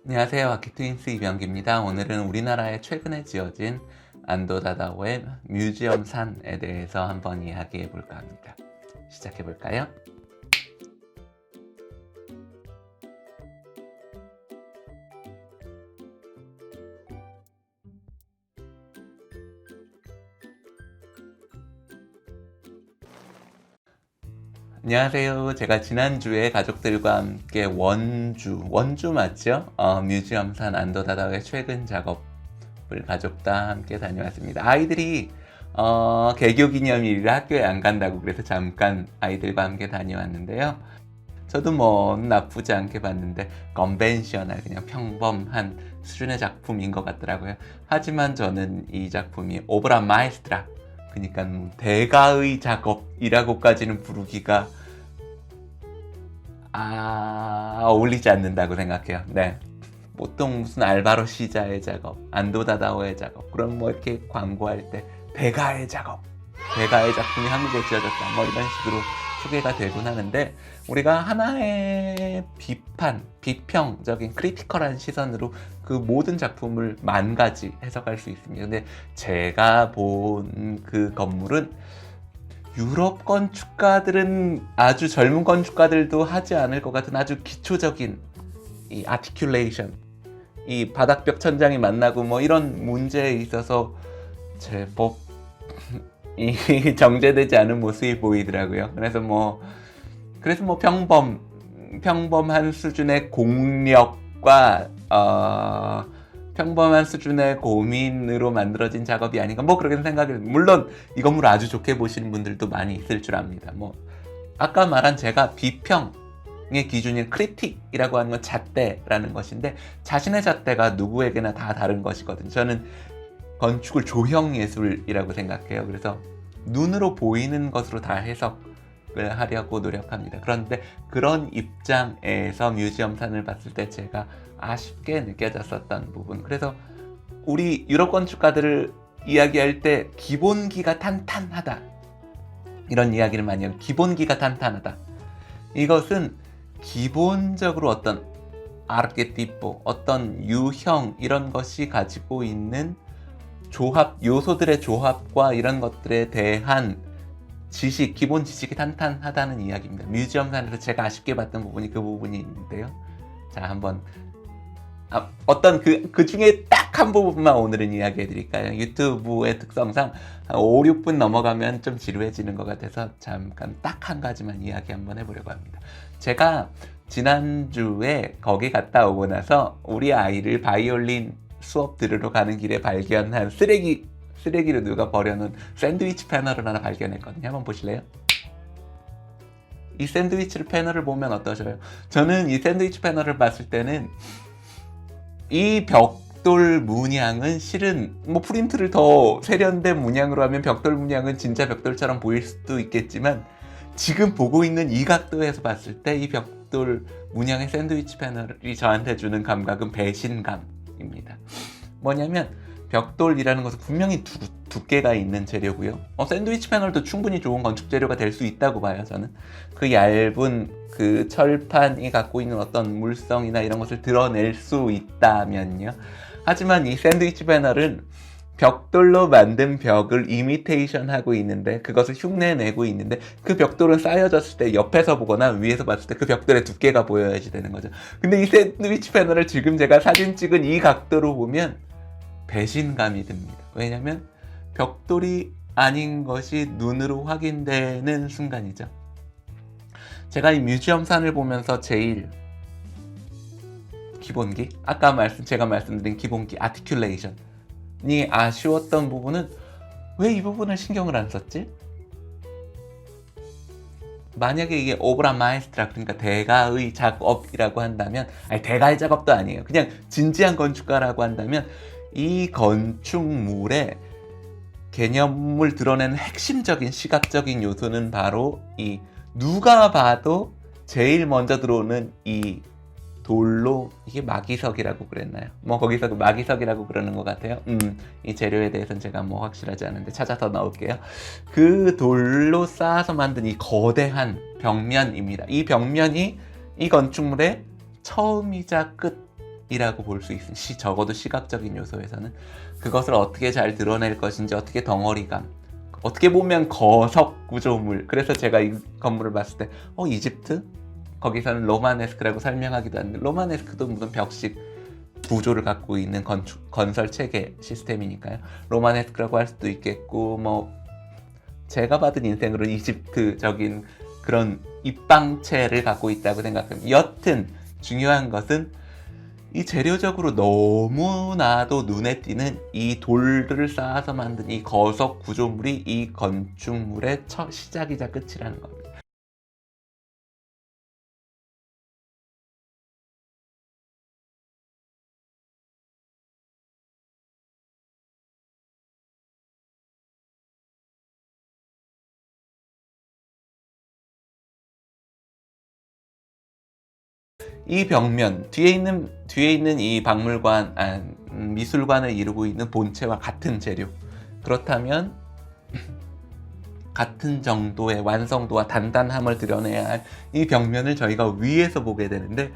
안녕하세요. 아키트윈스 이병기입니다. 오늘은 우리나라에 최근에 지어진 안도다다오의 뮤지엄 산에 대해서 한번 이야기해 볼까 합니다. 시작해 볼까요? 안녕하세요. 제가 지난주에 가족들과 함께 원주 맞죠? 뮤지엄 산 안도다다오의 최근 작업을 가족과 함께 다녀왔습니다. 아이들이 개교 기념일이라 학교에 안 간다고 그래서 잠깐 아이들과 함께 다녀왔는데요. 저도 뭐 나쁘지 않게 봤는데 건벤셔널 그냥 평범한 수준의 작품인 것 같더라고요. 하지만 저는 이 작품이 오브라 마에스트라, 그러니까 대가의 작업이라고까지는 부르기가 어울리지 않는다고 생각해요. 네. 보통 무슨 알바로 시자의 작업, 안도다다오의 작업, 그럼 뭐 이렇게 광고할 때 대가의 작업, 대가의 작품이 한국에 지어졌다, 뭐 이런 식으로 소개가 되곤 하는데, 우리가 하나의 비평적인 크리티컬한 시선으로 그 모든 작품을 만 가지 해석할 수 있습니다. 근데 제가 본 그 건물은 유럽 건축가들은, 아주 젊은 건축가들도 하지 않을 것 같은 아주 기초적인 이 아티큘레이션, 이 바닥벽 천장이 만나고 뭐 이런 문제에 있어서 제법 이 정제되지 않은 모습이 보이더라고요. 그래서 뭐 평범한 수준의 공력과 평범한 수준의 고민으로 만들어진 작업이 아닌가, 뭐 그렇게 생각이. 물론 이 건물을 아주 좋게 보시는 분들도 많이 있을 줄 압니다. 뭐 아까 말한 제가 비평의 기준인 크리틱이라고 하는 건 잣대라는 것인데, 자신의 잣대가 누구에게나 다 다른 것이거든요. 저는 건축을 조형 예술이라고 생각해요. 그래서 눈으로 보이는 것으로 다 해석을 하려고 노력합니다. 그런데 그런 입장에서 뮤지엄 산을 봤을 때 제가 아쉽게 느껴졌었던 부분, 그래서 우리 유럽 건축가들을 이야기할 때 기본기가 탄탄하다, 이런 이야기를 많이 해요. 기본기가 탄탄하다. 이것은 기본적으로 어떤 아르케티포, 어떤 유형, 이런 것이 가지고 있는 조합, 요소들의 조합과 이런 것들에 대한 지식, 기본 지식이 탄탄하다는 이야기입니다. 뮤지엄 산에서 제가 아쉽게 봤던 부분이 그 부분이 있는데요. 자, 한번 어떤 그 중에 딱 한 부분만 오늘은 이야기해 드릴까요? 유튜브의 특성상 5, 6분 넘어가면 좀 지루해지는 것 같아서 잠깐 딱 한 가지만 이야기 한번 해보려고 합니다. 제가 지난주에 거기 갔다 오고 나서 우리 아이를 바이올린 수업 들으러 가는 길에 발견한 쓰레기로 누가 버려놓은 샌드위치 패널을 하나 발견했거든요. 한번 보실래요? 이 샌드위치 패널을 보면 어떠셔요? 저는 이 샌드위치 패널을 봤을 때는 이 벽돌 문양은 실은 뭐 프린트를 더 세련된 문양으로 하면 벽돌 문양은 진짜 벽돌처럼 보일 수도 있겠지만, 지금 보고 있는 이 각도에서 봤을 때 이 벽돌 문양의 샌드위치 패널이 저한테 주는 감각은 배신감입니다. 뭐냐면 벽돌이라는 것은 분명히 두께가 있는 재료고요. 샌드위치 패널도 충분히 좋은 건축 재료가 될 수 있다고 봐요. 저는 그 얇은 그 철판이 갖고 있는 어떤 물성이나 이런 것을 드러낼 수 있다면요. 하지만 이 샌드위치 패널은 벽돌로 만든 벽을 이미테이션 하고 있는데, 그것을 흉내내고 있는데, 그 벽돌은 쌓여졌을 때 옆에서 보거나 위에서 봤을 때 그 벽돌의 두께가 보여야지 되는 거죠. 근데 이 샌드위치 패널을 지금 제가 사진 찍은 이 각도로 보면 배신감이 듭니다. 왜냐면 벽돌이 아닌 것이 눈으로 확인되는 순간이죠. 제가 이 뮤지엄 산을 보면서 제일 기본기, 제가 말씀드린 기본기, 아티큘레이션이 아쉬웠던 부분은, 왜 이 부분을 신경을 안 썼지? 만약에 이게 오브라 마에스트라, 그러니까 대가의 작업이라고 한다면, 대가의 작업도 아니에요. 그냥 진지한 건축가라고 한다면, 이 건축물의 개념을 드러내는 핵심적인 시각적인 요소는 바로 이 누가 봐도 제일 먼저 들어오는 이 돌로, 이게 마기석이라고 그랬나요? 뭐 거기서 마기석이라고 그러는 것 같아요. 이 재료에 대해서는 제가 뭐 확실하지 않은데 찾아서 넣을게요. 그 돌로 쌓아서 만든 이 거대한 벽면입니다. 이 벽면이 이 건축물의 처음이자 끝, 이라고 볼 수 있습니다. 적어도 시각적인 요소에서는 그것을 어떻게 잘 드러낼 것인지, 어떻게 덩어리감, 어떻게 보면 거석 구조물. 그래서 제가 이 건물을 봤을 때 이집트? 거기서는 로마네스크라고 설명하기도 하는데, 로마네스크도 무슨 벽식 구조를 갖고 있는 건설 체계 시스템이니까요. 로마네스크라고 할 수도 있겠고, 뭐 제가 받은 인생으로 이집트적인 그런 입방체를 갖고 있다고 생각합니다. 여튼 중요한 것은 이 재료적으로 너무나도 눈에 띄는 이 돌들을 쌓아서 만든 이 거석 구조물이 이 건축물의 첫 시작이자 끝이라는 겁니다. 이 벽면 뒤에 있는 이 박물관, 미술관을 이루고 있는 본체와 같은 재료. 그렇다면 같은 정도의 완성도와 단단함을 드러내야 할 이 벽면을 저희가 위에서 보게 되는데,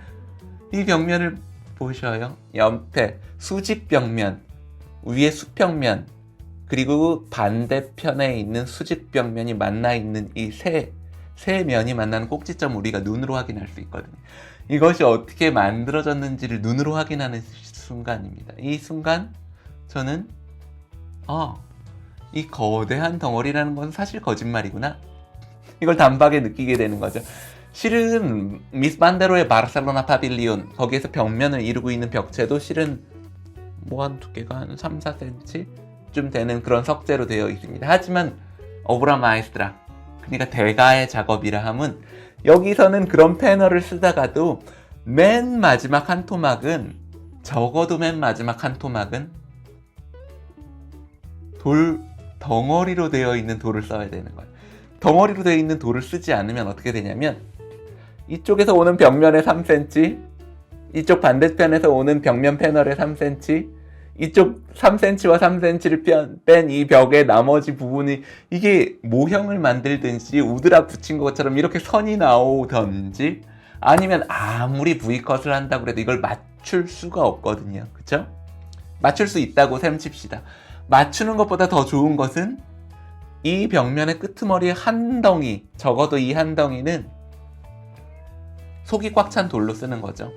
이 벽면을 보셔요. 옆에 수직 벽면, 위에 수평면, 그리고 반대편에 있는 수직 벽면이 만나 있는 이 세 면이 만나는 꼭지점 우리가 눈으로 확인할 수 있거든요. 이것이 어떻게 만들어졌는지를 눈으로 확인하는 순간입니다. 이 순간 저는 이 거대한 덩어리라는 건 사실 거짓말이구나, 이걸 단박에 느끼게 되는 거죠. 실은 미스 반데로의 바르셀로나 파빌리온, 거기에서 벽면을 이루고 있는 벽체도 실은 한 두께가 한 3, 4cm 좀 되는 그런 석재로 되어 있습니다. 하지만 오브라 마에스트라, 그러니까 대가의 작업이라 함은 여기서는 그런 패널을 쓰다가도 맨 마지막 한 토막은, 적어도 맨 마지막 한 토막은 돌 덩어리로 되어 있는 돌을 써야 되는 거예요. 덩어리로 되어 있는 돌을 쓰지 않으면 어떻게 되냐면, 이쪽에서 오는 벽면의 3cm, 이쪽 반대편에서 오는 벽면 패널의 3cm, 이쪽 3cm와 3cm를 뺀 이 벽의 나머지 부분이 이게 모형을 만들든지 우드락 붙인 것처럼 이렇게 선이 나오든지, 아니면 아무리 V컷을 한다고 해도 이걸 맞출 수가 없거든요. 그쵸? 맞출 수 있다고 셈칩시다. 맞추는 것보다 더 좋은 것은 이 벽면의 끄트머리의 한 덩이, 적어도 이 한 덩이는 속이 꽉 찬 돌로 쓰는 거죠.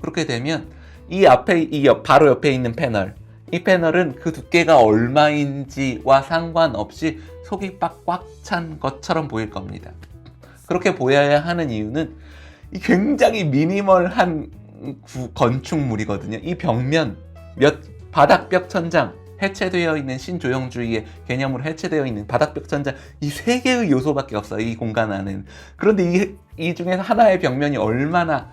그렇게 되면 바로 옆에 있는 패널, 이 패널은 그 두께가 얼마인지와 상관없이 속이 꽉 찬 것처럼 보일 겁니다. 그렇게 보여야 하는 이유는 이 굉장히 미니멀한 건축물이거든요. 이 벽면, 바닥벽 천장, 해체되어 있는 신조형주의의 개념으로 해체되어 있는 바닥벽 천장, 이 세 개의 요소밖에 없어요, 이 공간 안에는. 그런데 이 중에서 하나의 벽면이 얼마나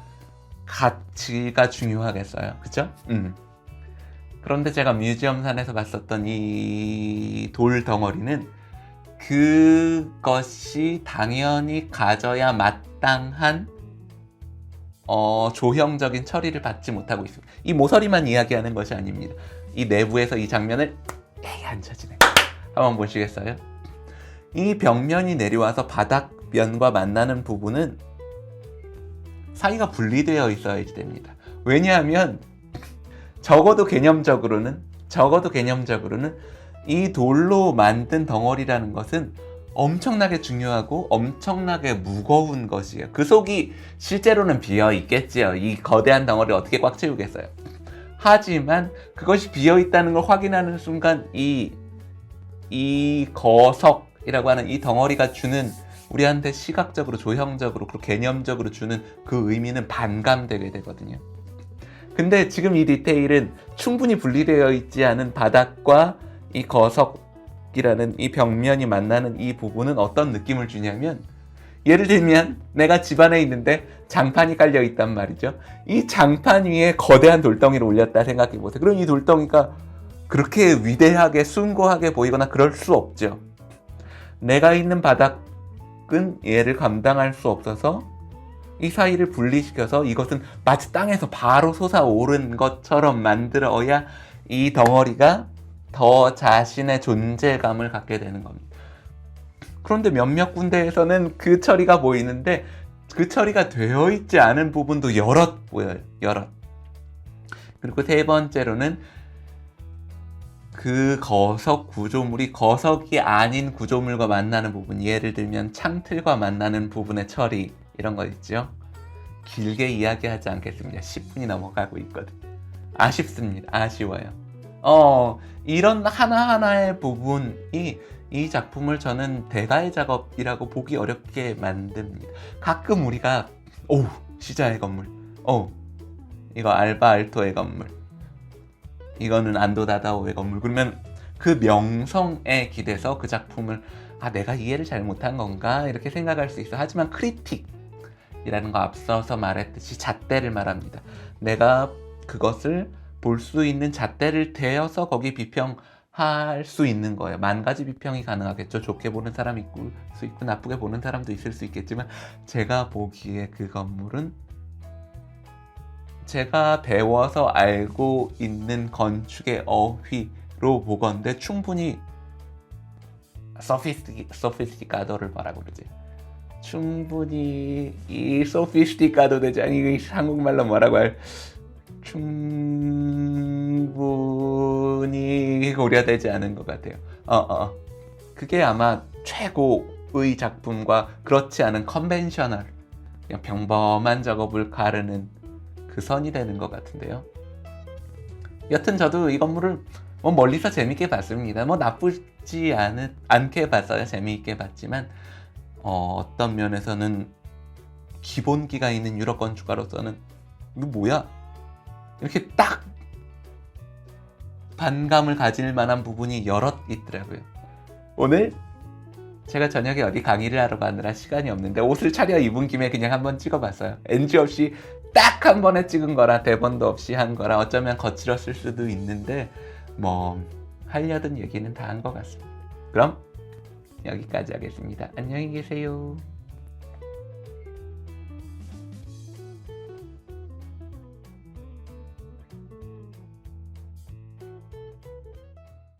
가치가 중요하겠어요, 그쵸? 그런데 제가 뮤지엄산에서 봤었던 이 돌 덩어리는 그것이 당연히 가져야 마땅한 조형적인 처리를 받지 못하고 있습니다. 이 모서리만 이야기하는 것이 아닙니다. 이 내부에서 이 장면을 안 쳐지네. 한번 보시겠어요? 이 벽면이 내려와서 바닥면과 만나는 부분은 사이가 분리되어 있어야지 됩니다. 왜냐하면 적어도 개념적으로는 이 돌로 만든 덩어리라는 것은 엄청나게 중요하고 엄청나게 무거운 것이에요. 그 속이 실제로는 비어 있겠지요. 이 거대한 덩어리를 어떻게 꽉 채우겠어요. 하지만 그것이 비어 있다는 걸 확인하는 순간 이 거석이라고 하는 이 덩어리가 주는 우리한테 시각적으로, 조형적으로, 그리고 개념적으로 주는 그 의미는 반감되게 되거든요. 근데 지금 이 디테일은 충분히 분리되어 있지 않은 바닥과 이 거석이라는 이 벽면이 만나는 이 부분은 어떤 느낌을 주냐면, 예를 들면 내가 집안에 있는데 장판이 깔려 있단 말이죠. 이 장판 위에 거대한 돌덩이를 올렸다 생각해 보세요. 그럼 이 돌덩이가 그렇게 위대하게 숭고하게 보이거나 그럴 수 없죠. 내가 있는 바닥은 얘를 감당할 수 없어서 이 사이를 분리시켜서 이것은 마치 땅에서 바로 솟아오른 것처럼 만들어야 이 덩어리가 더 자신의 존재감을 갖게 되는 겁니다. 그런데 몇몇 군데에서는 그 처리가 보이는데 그 처리가 되어 있지 않은 부분도 여럿 보여요. 여럿. 그리고 세 번째로는 그 거석 구조물이 거석이 아닌 구조물과 만나는 부분, 예를 들면 창틀과 만나는 부분의 처리, 이런 거 있죠. 길게 이야기하지 않겠습니다. 10분이 넘어가고 있거든. 아쉽습니다. 아쉬워요. 이런 하나하나의 부분이 이 작품을 저는 대가의 작업이라고 보기 어렵게 만듭니다. 가끔 우리가 시자의 건물, 이거 알바 알토의 건물, 이거는 안도 다다오의 건물, 그러면 그 명성에 기대서 그 작품을 내가 이해를 잘 못한 건가 이렇게 생각할 수 있어. 하지만 크리틱이라는 거 앞서서 말했듯이 잣대를 말합니다. 내가 그것을 볼 수 있는 잣대를 대어서 거기 비평할 수 있는 거예요. 만 가지 비평이 가능하겠죠. 좋게 보는 사람이 있을 수 있고 나쁘게 보는 사람도 있을 수 있겠지만, 제가 보기에 그 건물은 제가 배워서 알고 있는 건축의 어휘로 보건대 충분히 소피스티카도를 뭐라고 그러지? 충분히 이 소피스티카도 되지 아니 한국말로 뭐라고 할 충분히 고려되지 않은 것 같아요. 그게 아마 최고의 작품과 그렇지 않은 컨벤셔널, 그냥 평범한 작업을 가르는 그 선이 되는 것 같은데요. 여튼 저도 이 건물을 멀리서 재밌게 봤습니다. 나쁘지 않게 봤어요. 재미있게 봤지만 어떤 면에서는 기본기가 있는 유럽 건축가로서는 이거 뭐야? 이렇게 딱 반감을 가질 만한 부분이 여럿 있더라고요. 오늘 제가 저녁에 어디 강의를 하러 가느라 시간이 없는데 옷을 차려 입은 김에 그냥 한번 찍어봤어요. NG 없이 딱 한 번에 찍은 거라, 대본도 없이 한 거라 어쩌면 거칠었을 수도 있는데 하려던 얘기는 다 한 것 같습니다. 그럼 여기까지 하겠습니다. 안녕히 계세요.